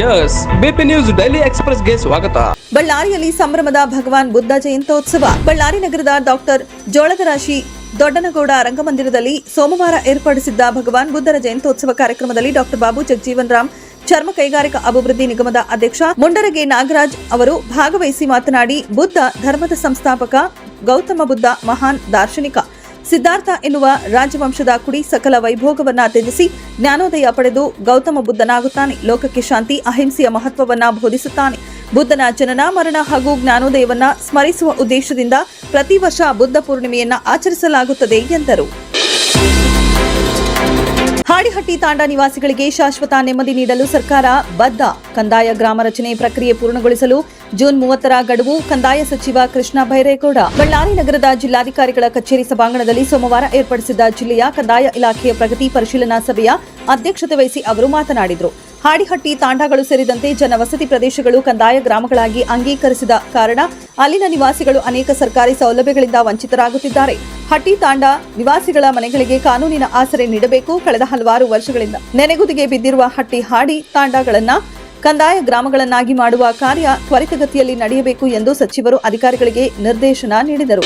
S BP news daily ಎಕ್ಸ್‌ಪ್ರೆಸ್‌ಗೆ ಸ್ವಾಗತ. ಬಳ್ಳಾರಿಯಲ್ಲಿ ಸಂಭ್ರಮದ ಭಗವಾನ್ ಬುದ್ಧ ಜಯಂತ್ಯೋತ್ಸವ. ಬಳ್ಳಾರಿ ನಗರದ ಡಾಕ್ಟರ್ ಜೋಳದರಾಶಿ ದೊಡ್ಡನಗೌಡ ರಂಗಮಂದಿರದಲ್ಲಿ ಸೋಮವಾರ ಏರ್ಪಡಿಸಿದ್ದ ಭಗವಾನ್ ಬುದ್ಧರ ಜಯಂತ್ಯೋತ್ಸವ ಕಾರ್ಯಕ್ರಮದಲ್ಲಿ ಡಾಕ್ಟರ್ ಬಾಬು ಜಗಜೀವನ್ ರಾಮ್ ಚರ್ಮ ಕೈಗಾರಿಕಾ ಅಭಿವೃದ್ಧಿ ನಿಗಮದ ಅಧ್ಯಕ್ಷ ಮುಂಡರಗೆ ನಾಗರಾಜ್ ಅವರು ಭಾಗವಹಿಸಿ ಮಾತನಾಡಿ, ಬುದ್ಧ ಧರ್ಮದ ಸಂಸ್ಥಾಪಕ, ಗೌತಮ ಬುದ್ಧ ಮಹಾನ್ ದಾರ್ಶನಿಕ, ಸಿದ್ಧಾರ್ಥ ಎನ್ನುವ ರಾಜವಂಶದ ಕುಡಿ ಸಕಲ ವೈಭೋಗವನ್ನ ತ್ಯಜಿಸಿ ಜ್ಞಾನೋದಯ ಪಡೆದು ಗೌತಮ ಬುದ್ಧನಾಗುತ್ತಾನೆ. ಲೋಕಕ್ಕೆ ಶಾಂತಿ ಅಹಿಂಸೆಯ ಮಹತ್ವವನ್ನ ಬೋಧಿಸುತ್ತಾನೆ. ಬುದ್ಧನ ಜನನ, ಮರಣ ಹಾಗೂ ಜ್ಞಾನೋದಯವನ್ನ ಸ್ಮರಿಸುವ ಉದ್ದೇಶದಿಂದ ಪ್ರತಿ ವರ್ಷ ಬುದ್ಧ ಪೂರ್ಣಿಮೆಯನ್ನ ಆಚರಿಸಲಾಗುತ್ತದೆ ಎಂದರು. ಹಾಡಿಹಟ್ಟಿ ತಾಂಡಾ ನಿವಾಸಿಗಳಿಗೆ ಶಾಶ್ವತ ನೆಮ್ಮದಿ ನೀಡಲು ಸರ್ಕಾರ ಬದ್ಧ. ಕಂದಾಯ ಗ್ರಾಮ ರಚನೆ ಪ್ರಕ್ರಿಯೆ ಪೂರ್ಣಗೊಳಿಸಲು ಜೂನ್ 30ರ ಗಡುವು. ಕಂದಾಯ ಸಚಿವ ಕೃಷ್ಣ ಬೈರೇಗೌಡ. ಬಳ್ಳಾರಿ ನಗರದ ಜಿಲ್ಲಾಧಿಕಾರಿಗಳ ಕಚೇರಿ ಸಭಾಂಗಣದಲ್ಲಿ ಸೋಮವಾರ ಏರ್ಪಡಿಸಿದ್ದ ಜಿಲ್ಲೆಯ ಕಂದಾಯ ಇಲಾಖೆಯ ಪ್ರಗತಿ ಪರಿಶೀಲನಾ ಸಭೆಯ ಅಧ್ಯಕ್ಷತೆ ವಹಿಸಿ ಅವರು ಮಾತನಾಡಿದರು. ಹಾಡಿಹಟ್ಟಿ ತಾಂಡಾಗಳು ಸೇರಿದಂತೆ ಜನವಸತಿ ಪ್ರದೇಶಗಳು ಕಂದಾಯ ಗ್ರಾಮಗಳಾಗಿ ಅಂಗೀಕರಿಸಿದ ಕಾರಣ ಅಲ್ಲಿನ ನಿವಾಸಿಗಳು ಅನೇಕ ಸರ್ಕಾರಿ ಸೌಲಭ್ಯಗಳಿಂದ ವಂಚಿತರಾಗುತ್ತಿದ್ದಾರೆ. ಹಟ್ಟಿ ತಾಂಡಾ ನಿವಾಸಿಗಳ ಮನೆಗಳಿಗೆ ಕಾನೂನಿನ ಆಸರೆ ನೀಡಬೇಕು. ಕಳೆದ ಹಲವಾರು ವರ್ಷಗಳಿಂದ ನೆನೆಗುದಿಗೆ ಬಿದ್ದಿರುವ ಹಟ್ಟಿ ಹಾಡಿ ತಾಂಡಾಗಳನ್ನ ಕಂದಾಯ ಗ್ರಾಮಗಳನ್ನಾಗಿ ಮಾಡುವ ಕಾರ್ಯ ತ್ವರಿತಗತಿಯಲ್ಲಿ ನಡೆಯಬೇಕು ಎಂದು ಸಚಿವರು ಅಧಿಕಾರಿಗಳಿಗೆ ನಿರ್ದೇಶನ ನೀಡಿದರು.